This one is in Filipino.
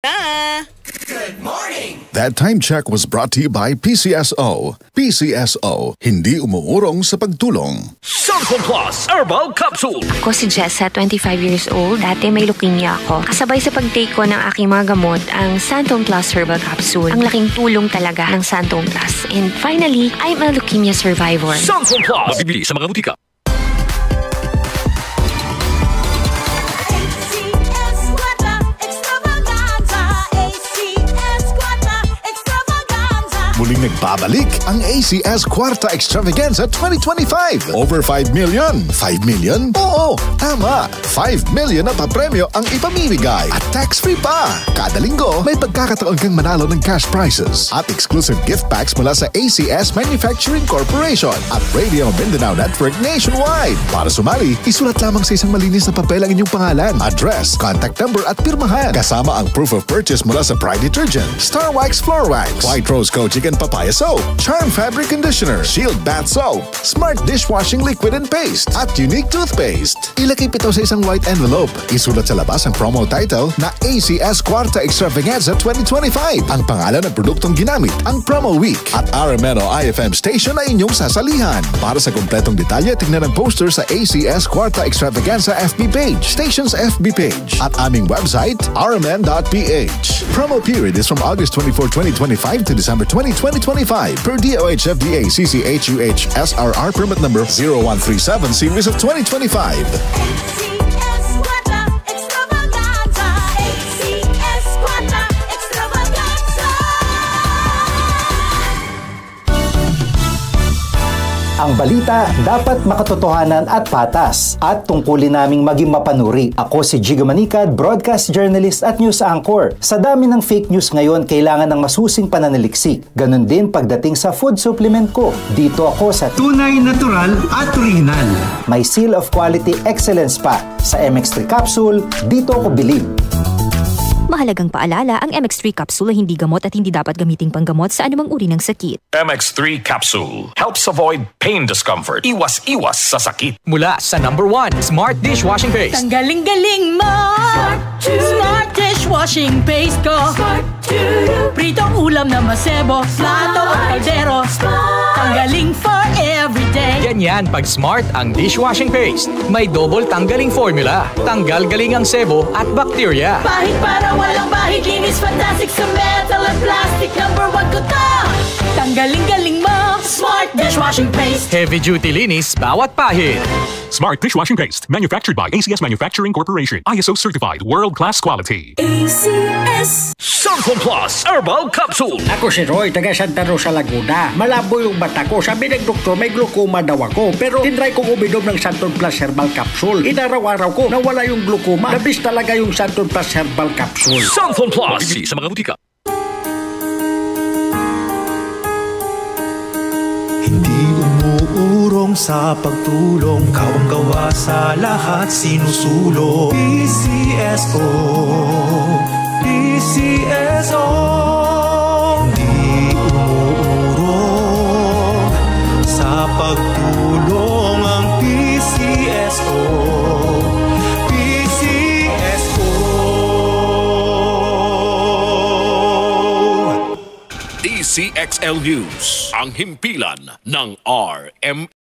Good morning! That time check was brought to you by PCSO. PCSO, hindi umuurong sa pagtulong. Santon Plus Herbal Capsule. Ako si Jessa, 25 years old. Dati may leukemia ako. Kasabay sa pag-take ko ng aking mga gamot, ang Santon Plus Herbal Capsule. Ang laking tulong talaga ng Santon Plus. And finally, I'm a leukemia survivor. Santon Plus. Mabibili sa mga butika. Muling nagbabalik ang ACS Quarta Extravaganza 2025. Over 5 million. 5 million? Oo, tama. 5 million na papremyo ang ipamimigay. At tax-free pa. Kada linggo, may pagkakataon kang manalo ng cash prizes at exclusive gift packs mula sa ACS Manufacturing Corporation at Radio Mindanao Network nationwide. Para sumali, isulat lamang sa isang malinis na papel ang inyong pangalan, address, contact number at pirmahan. Kasama ang proof of purchase mula sa Pride Detergent, Star Wax Floor Wax, White Rose Kojic and Papaya Soap, Charm Fabric Conditioner, Shield Bath Soap, Smart Dishwashing Liquid and Paste, at Unique Toothpaste. Ilagay ito sa isang white envelope. Isulat sa labas ang promo title na ACS Quarta Extravaganza 2025. Ang pangalan ng produktong ginamit, ang promo week, at RMNO IFM station na inyong sasalihan. Para sa kumpletong detalye, tingnan ang poster sa ACS Quarta Extravaganza FB page, station's FB page, at aming website, rmn.ph. Promo period is from August 24, 2025 to December 2025 per DOH FDA CCHUH SRR permit number 0137 series of 2025. Ang balita dapat makatotohanan at patas at tungkulin naming maging mapanuri. Ako si Jigo Manicad, broadcast journalist at news anchor. Sa dami ng fake news ngayon, kailangan ng masusing pananaliksik. Ganon din pagdating sa food supplement ko. Dito ako sa tunay, natural at original. May seal of quality excellence pa. Sa MX3 capsule, dito ako bilib. Mahalagang paalala, ang MX3 capsule ay hindi gamot at hindi dapat gamiting panggamot sa anumang uri ng sakit. MX3 Capsule helps avoid pain discomfort. Iwas-iwas sa sakit. Mula sa #1 Smart Dishwashing Paste. Tanggaling-galing mo! Smart Dishwashing Paste ko! Pritong ulam na masebo, plato o kaldero. Tanggaling for everyday. Ganyan pag Smart ang dishwashing paste. May double tanggaling formula. Tanggal galing ang sebo at bakterya. Bahid para walang bahid, linis fantastic sa metal at plastic. #1 ko to! Tanggaling-galing mo! Smart Dishwashing Paste. Heavy duty linis bawat pahid. Smart Dishwashing Paste, manufactured by ACS Manufacturing Corporation. ISO certified, world-class quality. ACS Santon Plus Herbal Capsule. Ako si Roy, taga Santa Rosa, Laguna. Malabo yung mata ko. Sabi ng doktor, may glaucoma daw ako. Pero tinry kong uminom ng Santon Plus Herbal Capsule. Inaraw-araw ko, nawala yung glaucoma. Nabis talaga yung Santon Plus Herbal Capsule. Santon Plus. Mabibili sa mga butika. Hindi umuurong sa pagtulong, kawang-gawa sa lahat sinusulong. PCSO, PCSO. Hindi umuurong sa pagtulong ang PCSO. DCXL News, ang himpilan ng RMN.